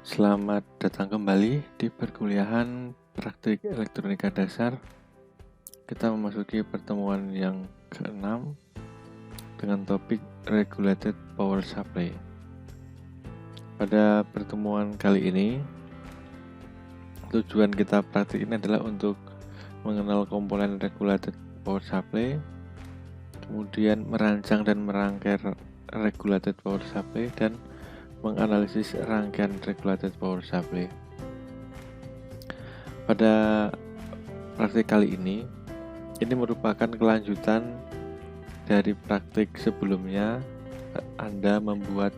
Selamat datang kembali di perkuliahan praktik elektronika dasar. Kita memasuki pertemuan yang ke-6 dengan topik Regulated Power Supply. Pada pertemuan kali ini, tujuan kita praktik ini adalah untuk mengenal komponen Regulated Power Supply, kemudian merancang dan merangkai Regulated Power Supply, dan menganalisis rangkaian Regulated Power Supply. Pada praktik kali ini merupakan kelanjutan dari praktik sebelumnya. Anda membuat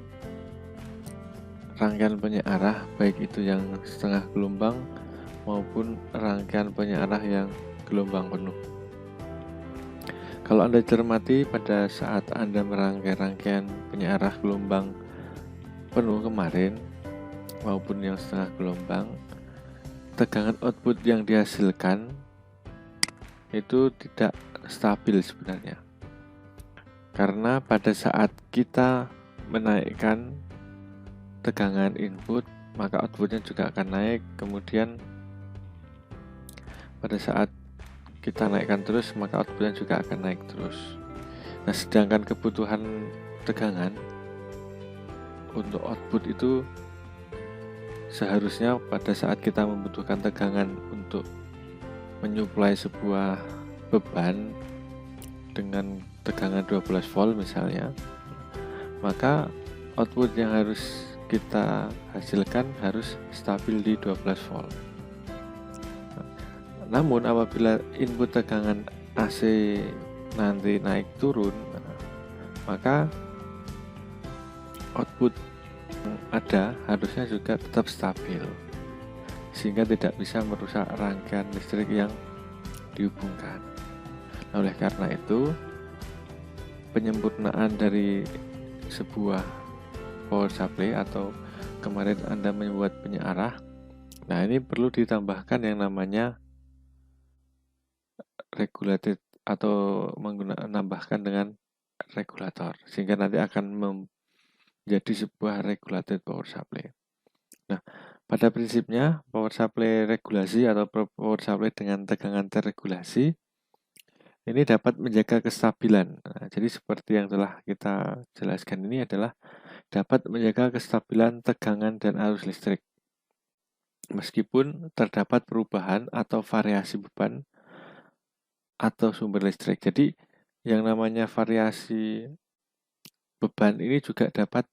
rangkaian penyearah, baik itu yang setengah gelombang maupun rangkaian penyearah yang gelombang penuh. Kalau Anda cermati pada saat Anda merangkai rangkaian penyearah gelombang penuh kemarin maupun yang setengah gelombang, tegangan output yang dihasilkan itu tidak stabil sebenarnya. Karena pada saat kita menaikkan tegangan input, maka outputnya juga akan naik. Kemudian pada saat kita naikkan terus, maka outputnya juga akan naik terus. Nah, sedangkan kebutuhan tegangan untuk output itu seharusnya pada saat kita membutuhkan tegangan untuk menyuplai sebuah beban dengan tegangan 12 volt misalnya, maka output yang harus kita hasilkan harus stabil di 12 volt. Namun apabila input tegangan AC nanti naik turun, maka output yang ada harusnya juga tetap stabil, sehingga tidak bisa merusak rangkaian listrik yang dihubungkan. Nah, oleh karena itu, penyempurnaan dari sebuah power supply atau kemarin Anda membuat penyearah, nah ini perlu ditambahkan yang namanya regulated atau menambahkan dengan regulator, sehingga nanti akan menjadi sebuah regulated power supply. Nah, pada prinsipnya power supply regulasi atau power supply dengan tegangan terregulasi ini dapat menjaga kestabilan. Nah, jadi seperti yang telah kita jelaskan ini adalah dapat menjaga kestabilan tegangan dan arus listrik meskipun terdapat perubahan atau variasi beban atau sumber listrik. Jadi yang namanya variasi beban ini juga dapat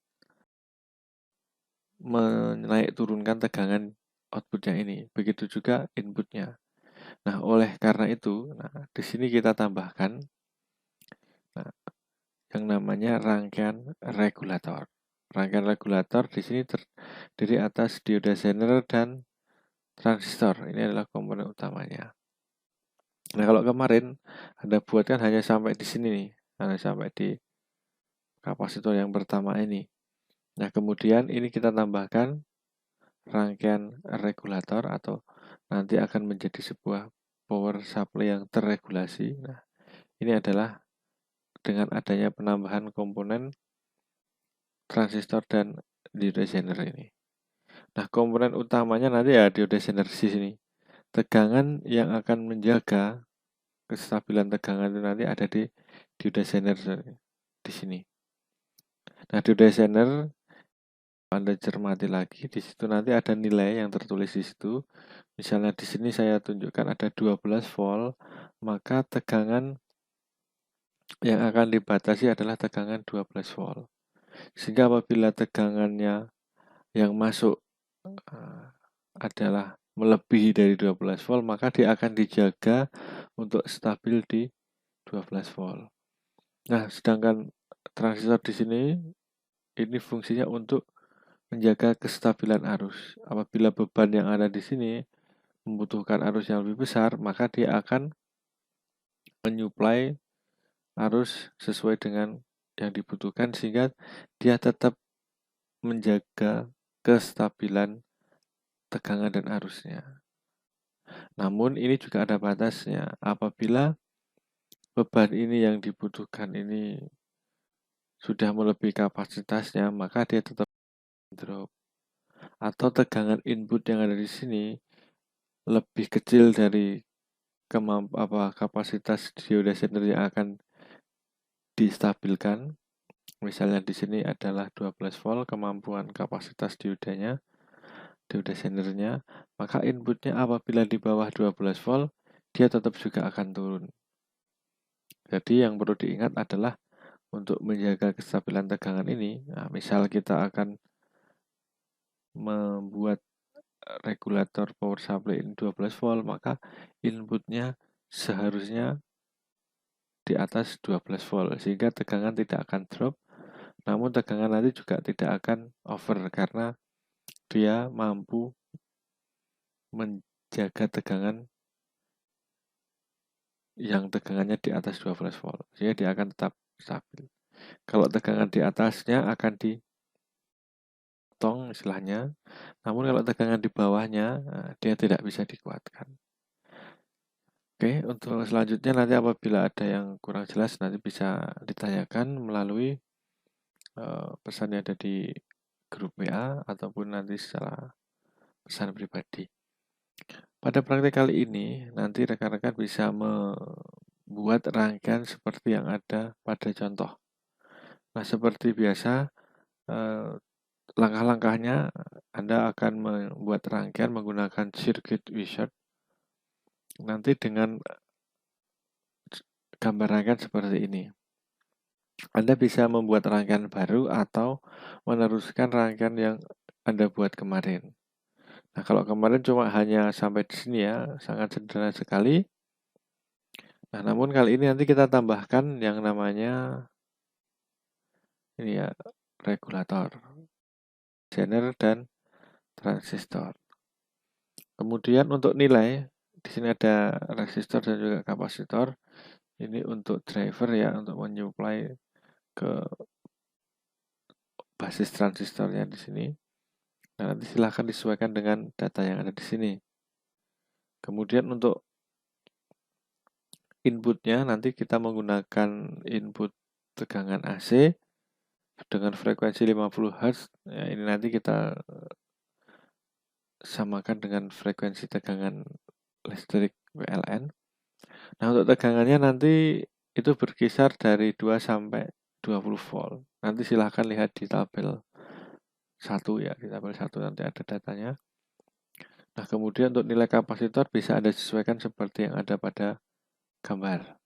menaik turunkan tegangan outputnya ini. Begitu juga inputnya. Nah, oleh karena itu, di sini kita tambahkan yang namanya rangkaian regulator. Rangkaian regulator di sini terdiri atas dioda zener dan transistor. Ini adalah komponen utamanya. Nah, kalau kemarin Anda buatkan hanya sampai di sini nih, hanya sampai di kapasitor yang pertama ini. Nah, kemudian ini kita tambahkan rangkaian regulator atau nanti akan menjadi sebuah power supply yang terregulasi. Nah, ini adalah dengan adanya penambahan komponen transistor dan dioda zener ini. Nah, komponen utamanya nanti ya dioda zener di sini. Tegangan yang akan menjaga kestabilan tegangan itu nanti ada di dioda zener di sini. Nah, dioda zener Anda cermati lagi, di situ nanti ada nilai yang tertulis di situ. Misalnya di sini saya tunjukkan ada 12 volt, maka tegangan yang akan dibatasi adalah tegangan 12 volt. Sehingga apabila tegangannya yang masuk adalah melebihi dari 12 volt, maka dia akan dijaga untuk stabil di 12 volt. Nah, sedangkan transistor di sini ini fungsinya untuk menjaga kestabilan arus. Apabila beban yang ada di sini membutuhkan arus yang lebih besar, maka dia akan menyuplai arus sesuai dengan yang dibutuhkan sehingga dia tetap menjaga kestabilan tegangan dan arusnya. Namun ini juga ada batasnya. Apabila beban ini yang dibutuhkan ini sudah melebihi kapasitasnya, maka dia tetap drop. atau tegangan input yang ada di sini lebih kecil dari kapasitas dioda sender yang akan distabilkan. Misalnya di sini adalah 12 volt kemampuan kapasitas dioda sendernya, maka inputnya apabila di bawah 12 volt, dia tetap juga akan turun. Jadi yang perlu diingat adalah untuk menjaga kestabilan tegangan ini, nah, misal kita akan membuat regulator power supply ini 12 volt, maka inputnya seharusnya di atas 12 volt, sehingga tegangan tidak akan drop, namun tegangan nanti juga tidak akan over, karena dia mampu menjaga tegangan yang tegangannya di atas 12 volt, sehingga dia akan tetap stabil. Kalau tegangan di atasnya akan ditong istilahnya, namun kalau tegangan di bawahnya, dia tidak bisa dikuatkan. Oke, untuk selanjutnya nanti apabila ada yang kurang jelas nanti bisa ditanyakan melalui pesan yang ada di grup WA ataupun nanti secara pesan pribadi. Pada praktek kali ini, nanti rekan-rekan bisa membuat rangkaian seperti yang ada pada contoh. Nah, seperti biasa, langkah-langkahnya Anda akan membuat rangkaian menggunakan circuit wizard. Nanti dengan gambar rangkaian seperti ini. Anda bisa membuat rangkaian baru atau meneruskan rangkaian yang Anda buat kemarin. Nah, kalau kemarin cuma hanya sampai di sini ya, sangat sederhana sekali. Nah, namun kali ini nanti kita tambahkan yang namanya ini ya, regulator, zener dan transistor. Kemudian untuk nilai, di sini ada resistor dan juga kapasitor. Ini untuk driver ya, untuk menyuplai ke basis transistornya di sini. Nah, nanti silahkan disesuaikan dengan data yang ada di sini. Kemudian untuk inputnya nanti kita menggunakan input tegangan AC dengan frekuensi 50 Hz. Ya, ini nanti kita samakan dengan frekuensi tegangan listrik PLN. Nah, untuk tegangannya nanti itu berkisar dari 2 sampai 20 volt. Nanti silahkan lihat di tabel 1 ya, di tabel 1 nanti ada datanya. Nah, kemudian untuk nilai kapasitor bisa Anda sesuaikan seperti yang ada pada gambar.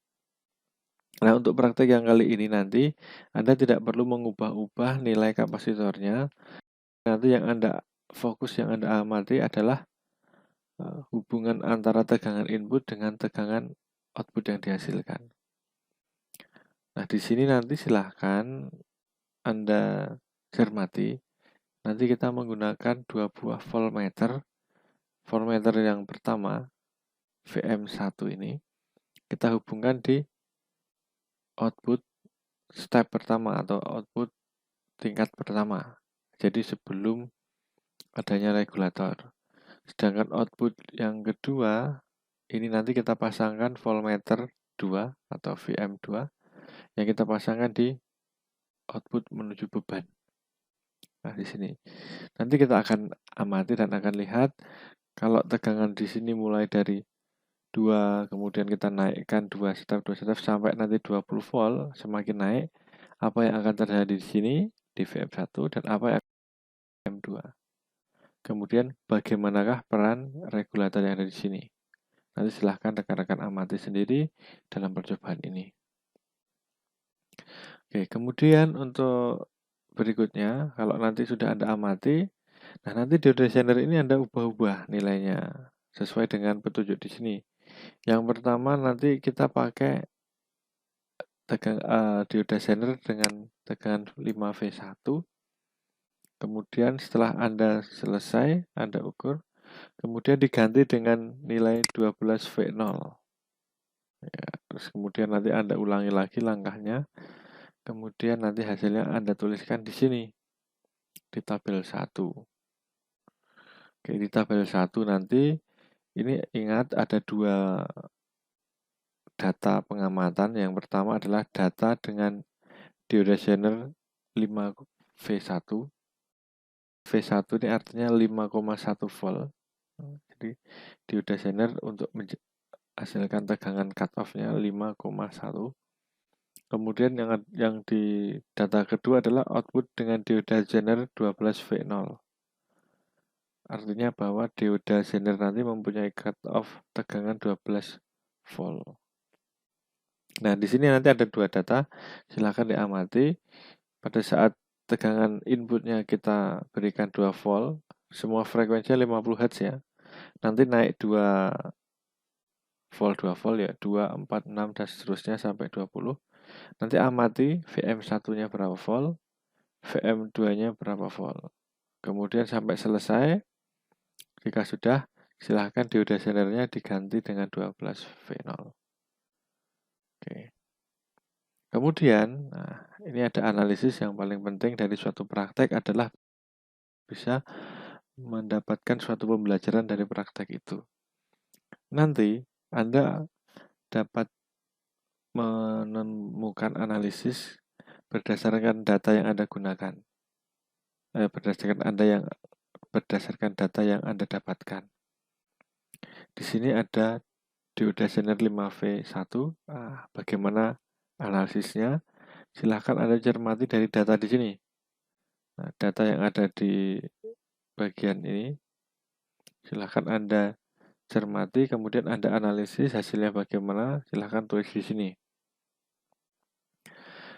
Nah, untuk praktek yang kali ini nanti Anda tidak perlu mengubah-ubah nilai kapasitornya. Nanti yang Anda fokus, yang Anda amati adalah hubungan antara tegangan input dengan tegangan output yang dihasilkan. Nah, di sini nanti silahkan Anda cermati. Nanti kita menggunakan 2 buah voltmeter. Voltmeter yang pertama, VM1 ini, kita hubungkan di output step pertama atau output tingkat pertama. Jadi sebelum adanya regulator. Sedangkan output yang kedua, ini nanti kita pasangkan voltmeter 2 atau VM2 yang kita pasangkan di output menuju beban. Nah, di sini. Nanti kita akan amati dan akan lihat kalau tegangan di sini mulai dari 2, kemudian kita naikkan 2 step sampai nanti 20 volt, semakin naik, apa yang akan terjadi di sini di VM1 dan apa yang akan di VM2. Kemudian bagaimanakah peran regulator yang ada di sini? Nanti silahkan rekan-rekan amati sendiri dalam percobaan ini. Oke, kemudian untuk berikutnya, kalau nanti sudah Anda amati, nah nanti dioda zener ini Anda ubah-ubah nilainya sesuai dengan petunjuk di sini. Yang pertama nanti kita pakai dioda zener dengan tegangan 5V1. Kemudian setelah Anda selesai, Anda ukur, kemudian diganti dengan nilai 12V0. Ya, terus kemudian nanti Anda ulangi lagi langkahnya. Kemudian nanti hasilnya Anda tuliskan di sini, di tabel 1. Oke, di tabel 1 nanti, ini ingat ada 2 data pengamatan. Yang pertama adalah data dengan dioda zener 5V1. V1 ini artinya 5,1 volt. Jadi dioda zener untuk menghasilkan tegangan cut-off-nya 5,1. Kemudian yang di data kedua adalah output dengan dioda zener 12V0. Artinya bahwa dioda zener nanti mempunyai cut-off tegangan 12 volt. Nah, di sini nanti ada dua data, silakan diamati. Pada saat tegangan inputnya kita berikan 2 volt, semua frekuensinya 50 Hz ya. Nanti naik 2 volt, 2 volt ya, 2, 4, 6, dan seterusnya sampai 20. Nanti amati VM1-nya berapa volt, VM2-nya berapa volt. Kemudian sampai selesai, jika sudah, silahkan dioda zenernya diganti dengan 12V0. Oke. Kemudian, ini ada analisis yang paling penting dari suatu praktek adalah bisa mendapatkan suatu pembelajaran dari praktek itu. Nanti Anda dapat menemukan analisis berdasarkan data yang Anda gunakan. Berdasarkan data yang Anda dapatkan. Di sini ada dioda zener 5V1. Bagaimana analisisnya? Silahkan Anda cermati dari data di sini. Nah, data yang ada di bagian ini, silahkan Anda cermati, kemudian Anda analisis hasilnya bagaimana, silahkan tulis di sini.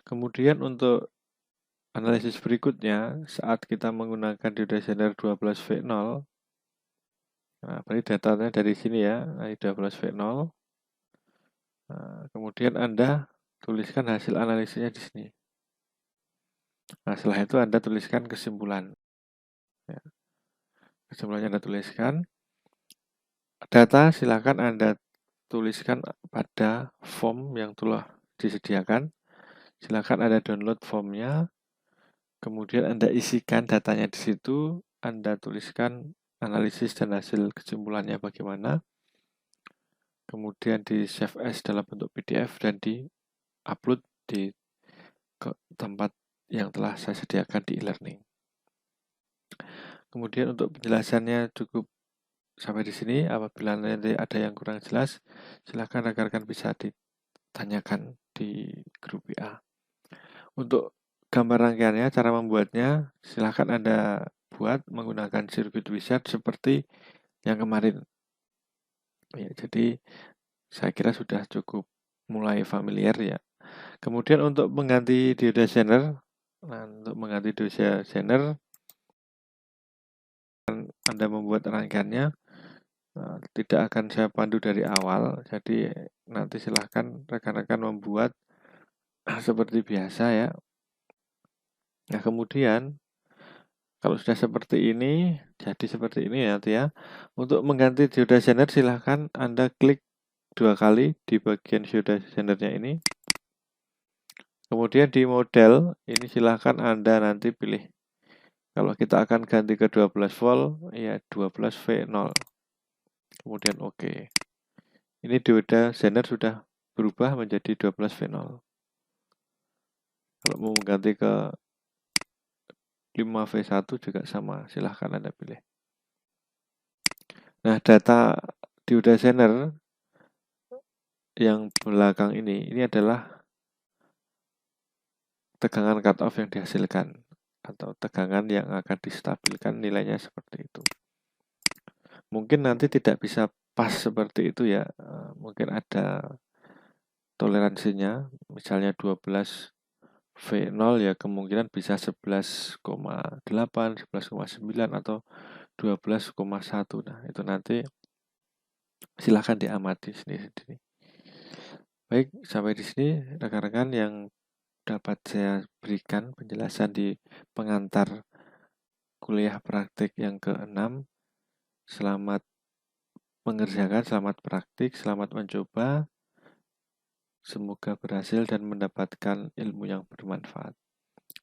Kemudian untuk analisis berikutnya, saat kita menggunakan dioda zener 12V0, berarti datanya dari sini ya, 12V0. Kemudian Anda tuliskan hasil analisisnya di sini. Nah, setelah itu Anda tuliskan kesimpulan. Ya. Kesimpulannya Anda tuliskan. Data silakan Anda tuliskan pada form yang telah disediakan. Silakan Anda download formnya. Kemudian Anda isikan datanya di situ. Anda tuliskan analisis dan hasil kesimpulannya bagaimana. Kemudian di save as dalam bentuk PDF dan di-upload di tempat yang telah saya sediakan di e-learning. Kemudian untuk penjelasannya cukup sampai di sini. Apabila nanti ada yang kurang jelas, silakan rekan-rekan bisa ditanyakan di grup WA. Untuk gambar rangkaiannya, cara membuatnya, silakan Anda buat menggunakan circuit wizard seperti yang kemarin. Ya, jadi saya kira sudah cukup mulai familiar ya. Kemudian untuk mengganti dioda zener, Anda membuat rangkaiannya, tidak akan saya pandu dari awal. Jadi nanti silahkan rekan-rekan membuat seperti biasa ya. Nah, kemudian kalau sudah seperti ini, jadi seperti ini nanti ya. Untuk mengganti dioda zener silahkan Anda klik 2 kali di bagian dioda zenernya ini. Kemudian di model, ini silahkan Anda nanti pilih. Kalau kita akan ganti ke 12 volt, ya 12V0. Kemudian OK. Ini dioda zener sudah berubah menjadi 12V0. Kalau mau mengganti ke 5V1 juga sama, silahkan Anda pilih. Nah, data dioda zener yang belakang ini adalah tegangan cut-off yang dihasilkan atau tegangan yang akan distabilkan nilainya seperti itu. Mungkin nanti tidak bisa pas seperti itu ya, mungkin ada toleransinya, misalnya 12V0 ya kemungkinan bisa 11,8, 11,9 atau 12,1. Nah, itu nanti silahkan diamati sendiri-sendiri. Baik, sampai di sini rekan-rekan yang dapat saya berikan penjelasan di pengantar kuliah praktik yang ke-6. Selamat mengerjakan, selamat praktik, selamat mencoba. Semoga berhasil dan mendapatkan ilmu yang bermanfaat.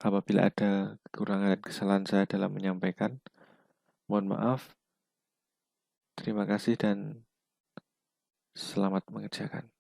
Apabila ada kekurangan dan kesalahan saya dalam menyampaikan, mohon maaf. Terima kasih dan selamat mengerjakan.